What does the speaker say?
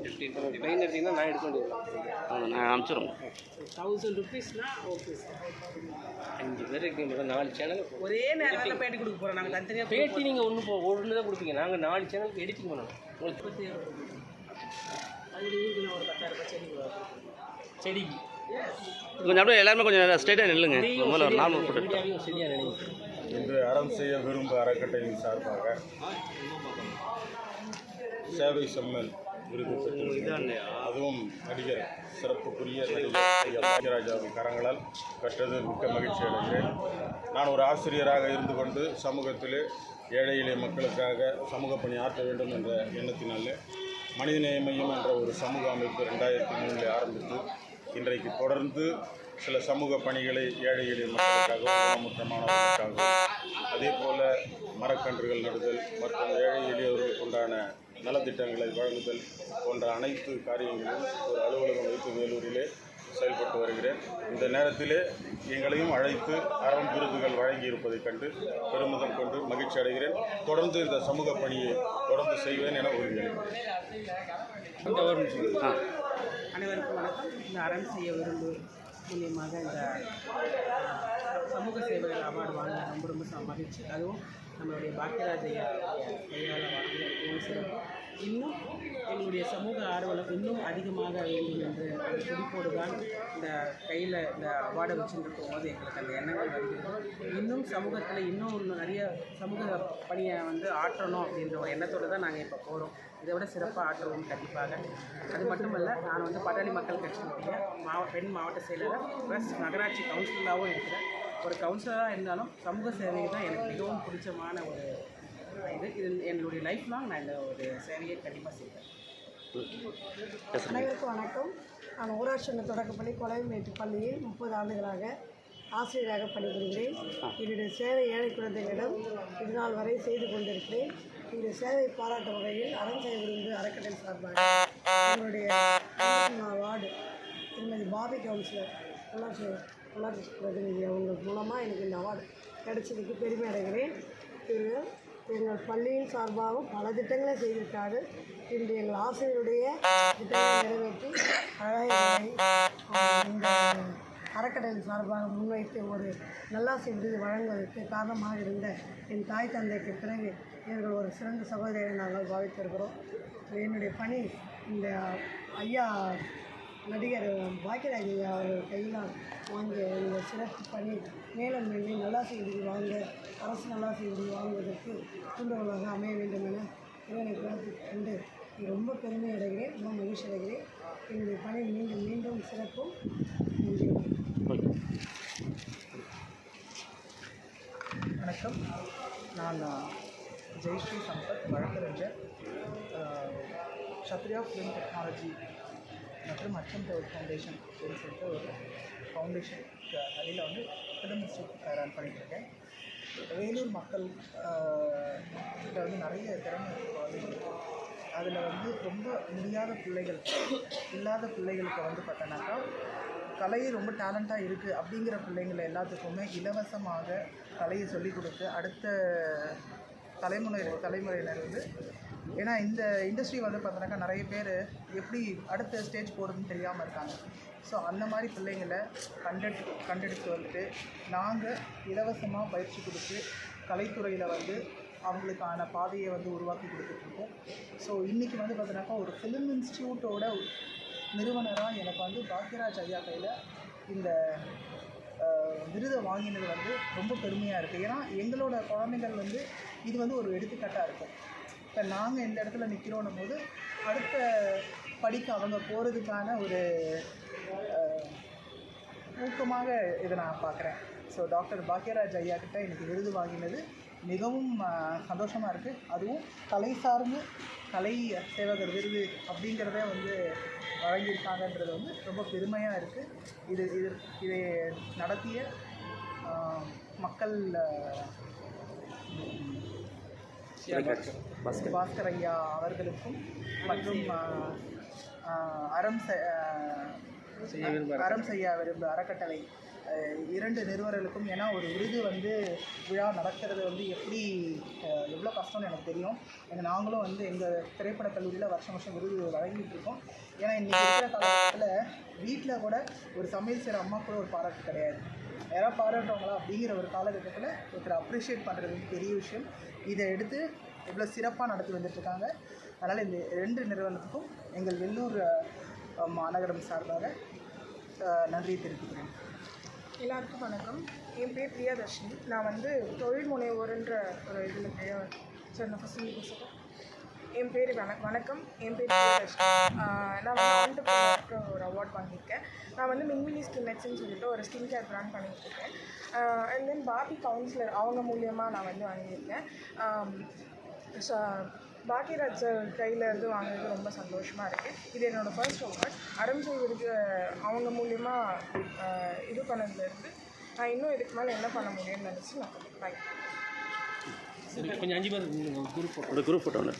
50 fine எடுத்தீங்கன்னா நான் எடுக்க வேண்டியது நான் அனுப்பிச்சிடுறோம். 1000 ருபீஸ்னா ஓகே சார். 5 பேர் இருக்கீங்க மேடம், 4 சேனல் ஒரே நேரத்தில் பேட்டி கொடுக்க போகிறோம். நாங்கள் தனித்தனியாக பேட்டி நீங்கள் ஒன்று தான் கொடுப்பீங்க, நாங்கள் 4 சேனலுக்கு எடிட்டிங் பண்ணணும். உங்களுக்கு அது ஊருக்கு ஒரு 10,000 ரூபாய் செடிக்கு கொஞ்சம் அப்படியே எல்லாருமே கொஞ்சம் ஸ்ட்ரைட்டாக நில்லுங்க. முதல்ல ஒரு நார்மல் போட்டு மீடியாவையும் சரியாக நினைங்க. இன்று அறம் செய்ய விரும்ப அறக்கட்டளையின் சார்பாக சேவை செம்மல் விருது பெற்று, அதுவும் நடிகர் சிறப்புக்குரிய நடிகர் பாக்யராஜாவின் கரங்களால் பெற்றது மிக்க மகிழ்ச்சி அடைகிறேன். நான் ஒரு ஆசிரியராக இருந்து கொண்டு சமூகத்திலே ஏழை எளிய மக்களுக்காக சமூக பணி ஆற்ற வேண்டும் என்ற எண்ணத்தினாலே மனிதநேய மையம் என்ற ஒரு சமூக அமைப்பு 2003 ஆரம்பித்து இன்றைக்கு தொடர்ந்து சில சமூக பணிகளை ஏழை எளிய மக்களுக்காகவும் ஊனமுற்ற மாணவர்களுக்காகவும், அதே போல் மரக்கன்றுகள் நடுதல் மற்றும் ஏழை எளியவர்களுக்கு உண்டான நலத்திட்டங்களை வழங்குதல் போன்ற அனைத்து காரியங்களும் ஒரு அலுவலகம் வைத்து வேலூரிலே செயல்பட்டு வருகிறேன். இந்த நேரத்திலே எங்களையும் அழைத்து அறம் விருதுகள் வழங்கியிருப்பதைக் கண்டு பெருமிதம் கொண்டு மகிழ்ச்சி அடைகிறேன். தொடர்ந்து இந்த சமூக பணியை தொடர்ந்து செய்வேன் என உறுதியளிக்கிறேன். அனைவருக்கும் வணக்கம். இந்த அறம் செய்ய விரும்பு மூலியமாக இந்த சமூக சேவைகள் அவார்டு வாங்க ரொம்ப மகிழ்ச்சி. அதுவும் நம்மளுடைய பாக்யராஜ் கையால் வாங்கிய சிறப்பு. இன்னும் எங்களுடைய சமூக ஆர்வலம் இன்னும் அதிகமாக வேண்டும் என்ற ஒரு குறிப்போடு தான் இந்த கையில் இந்த அவார்டை வச்சுருக்கும் போது எங்களுக்கு அந்த எண்ணங்கள் வருகிறது. இன்னும் சமூகத்தில் இன்னும் நிறைய சமூக பணியை ஆற்றணும் அப்படின்ற ஒரு எண்ணத்தோடு தான் நாங்கள் இப்போ போகிறோம். இதை விட சிறப்பாக ஆற்றுவோம் கண்டிப்பாக. அது மட்டுமல்ல, நான் பாட்டாளி மக்கள் கட்சியினுடைய பெண் மாவட்ட செயலர் ப்ளஸ் நகராட்சி கவுன்சிலராகவும் இருக்கிறேன். ஒரு கவுன்சிலராக இருந்தாலும் சமூக சேவை தான் எனக்கு மிகவும் பிடிச்சமான ஒரு இது என்னுடைய லைஃப் லாங் நான் இந்த ஒரு சேவையை கண்டிப்பாக செய்வேன். அனைவருக்கும் வணக்கம். நான் ஊராட்சி ஒன்றிய தொடக்கப்பள்ளி கொலைமேட்டு பள்ளியில் 30 ஆண்டுகளாக ஆசிரியராக பணிபுரிகிறேன். என்னுடைய சேவை ஏழை குழந்தைகளிடம் இதுநாள் வரை செய்து கொண்டிருக்கிறேன். இந்த சேவை பாராட்டு வகையில் அறம் செய்ய விரும்பு அறக்கட்டளை சார்பாக என்னுடைய வார்டு திருமதி பாபி கவுன்சிலர் உள்ளாட்சி பிரதிநிதி அவங்க மூலமாக எனக்கு இந்த அவார்டு கிடைச்சதுக்கு பெருமை அடைகிறேன். இவர்கள் எங்கள் பள்ளியின் சார்பாகவும் பல திட்டங்களை செய்திருக்காங்க. இன்று எங்கள் ஆசிரியருடைய திட்டங்களை நிறைவேற்றி அழகாக இந்த அறக்கட்டளை சார்பாக முன்வைத்து ஒரு நல்லாசி விருது வழங்குவதற்கு காரணமாக இருந்த என் தாய் தந்தைக்கு பிறகு இவர்கள் ஒரு சிறந்த சகோதரியை நாங்கள் பாவித்திருக்கிறோம். என்னுடைய பணி இந்த ஐயா நடிகர் பாக்யராஜ் அவர்கள் கையினால் வாங்கிய இந்த சிறப்பு பணி மேலும் மேலும் நல்லாசி விருது வாங்க, அரசு நல்லாசி விருது வாங்குவதற்கு தூண்டுகோலாக அமைய வேண்டும் என இறைவனை பிரார்த்தித்துக் கொண்டு ரொம்ப பெருமை அடைகிறேன், ரொம்ப மகிழ்ச்சி அடைகிறேன். என்னுடைய பணி மீண்டும் சிறப்பும். நன்றி. வணக்கம். நான் ஜெய்ஸ்ரீ சம்பத், வழக்கறிஞர், சத்ரியா ஃபிலிம் டெக்னாலஜி மற்றும் அச்சம் ஃபவுண்டேஷன் அப்படின்னு சொல்லிட்டு ஒரு ஃபவுண்டேஷன் அதில் ஃபிலிம் இன்ஸ்டியூட் ரன் பண்ணிகிட்ருக்கேன். வேலூர் மக்கள் கிட்ட நிறைய திறமை குழந்தைங்களுக்கு, அதில் ரொம்ப முடியாத பிள்ளைகள் இல்லாத பிள்ளைகளுக்கு பார்த்தோன்னாக்கா கலையை ரொம்ப டேலண்ட்டாக இருக்குது அப்படிங்கிற பிள்ளைங்களை எல்லாத்துக்குமே இலவசமாக கலையை சொல்லிக் கொடுத்து அடுத்த தலைமுறையினர் ஏன்னா இந்த இண்டஸ்ட்ரி பார்த்தோன்னாக்கா நிறைய பேர் எப்படி அடுத்த ஸ்டேஜ் போகிறதுன்னு தெரியாமல் இருக்காங்க. ஸோ அந்த மாதிரி பிள்ளைங்களை கண்டெடுத்து நாங்கள் இலவசமாக பயிற்சி கொடுத்து கலைத்துறையில் அவங்களுக்கான பாதையை உருவாக்கி கொடுத்துட்ருக்கோம். ஸோ இன்றைக்கி பார்த்தோன்னாக்கா ஒரு ஃபிலிம் இன்ஸ்டியூட்டோட நிறுவனராக எனக்கு பாக்யராஜ் ஐயா கையில் இந்த விருதை வாங்கினது ரொம்ப பெருமையாக இருக்குது. ஏன்னா எங்களோட குழந்தைகள் இது ஒரு எடுத்துக்காட்டாக இருக்கும். இப்போ நாங்கள் இந்த இடத்துல நிற்கிறோன்னும் போது அடுத்த படிக்க அவங்க போகிறதுக்கான ஒரு ஊக்கமாக இதை நான் பார்க்குறேன். ஸோ டாக்டர் பாக்யராஜ் ஐயா கிட்ட எனக்கு விருது வாங்கினது மிகவும் சந்தோஷமாக இருக்குது. அதுவும் கலை சார்ந்து கலை சேவகர் விருது அப்படிங்கிறத வழங்கியிருக்காங்கன்றது ரொம்ப பெருமையாக இருக்குது. இதை நடத்திய மக்கள் பாஸ்கர் ஐயா அவர்களுக்கும் மற்றும் அறம் செய்ய விரும்பு அறக்கட்டளை இரண்டு நிறுவனர்களுக்கும். ஏன்னா ஒரு விருது வந்து விழா நடக்கிறது வந்து எப்படி எவ்வளோ கஷ்டம்னு எனக்கு தெரியும். ஏன்னா நாங்களும் வந்து எங்கள் திரைப்படக் கல்லூரியில் வருஷம் விருது வழங்கிட்டு இருக்கோம். ஏன்னா இன்றைக்கி இருக்கிற காலகட்டத்தில் வீட்டில் கூட ஒரு சமையல் செய்கிற அம்மா கூட ஒரு பாராட்டு கிடையாது. யாராவது பாராட்டுவாங்களா அப்படிங்கிற ஒரு காலகட்டத்தில் ஒருத்தர் அப்ரிஷியேட் பண்ணுறது பெரிய விஷயம். இதை எடுத்து இவ்வளோ சிறப்பாக நடத்தி வந்துட்டுருக்காங்க. அதனால் இந்த 2 நிறுவனத்துக்கும் எங்கள் வெள்ளூர் மாநகரம் சார்பாக நன்றியை தெரிவிக்கிறேன். எல்லாருக்கும் வணக்கம். என் பேர் பிரியாதர்ஷினி. நான் வந்து தொழில் முனைவோர்ன்ற ஒரு இதில் சார் நான் ஃபஸ்ட்டு பேசுகிறேன். என் பேர் வணக்கம். என் பேர் பிரியாதர்ஷினி. நான் வந்து ஆண்டர்ப்ரனருக்கு ஒரு அவார்ட் வாங்கியிருக்கேன். நான் வந்து மின்மினி ஸ்கின் நெட்ஸ்ன்னு சொல்லிட்டு ஒரு ஸ்கின் கேர் ப்ராண்ட் பண்ணிகிட்ருக்கேன். அண்ட் தென் பாபி கவுன்சிலர் அவங்க மூலியமாக நான் வந்து வாங்கியிருக்கேன். பாக்கியராஜ் சார் கையில் இருந்து வாங்குறது ரொம்ப சந்தோஷமாக இருக்குது. இது என்னோடய ஃபர்ஸ்ட் அவார்ட். அரம்சை விருது அவங்க மூலியமாக இது பண்ணதுலேருந்து நான் இன்னும் இதுக்கு மேலே என்ன பண்ண முடியும்னு நினச்சி நான் தேங்க்யூ. சரி, கொஞ்சம் 5 பேர் குரூப் ஃபோட்டோ. ஒரு குரூப் ஃபோட்டோ ஒன்று.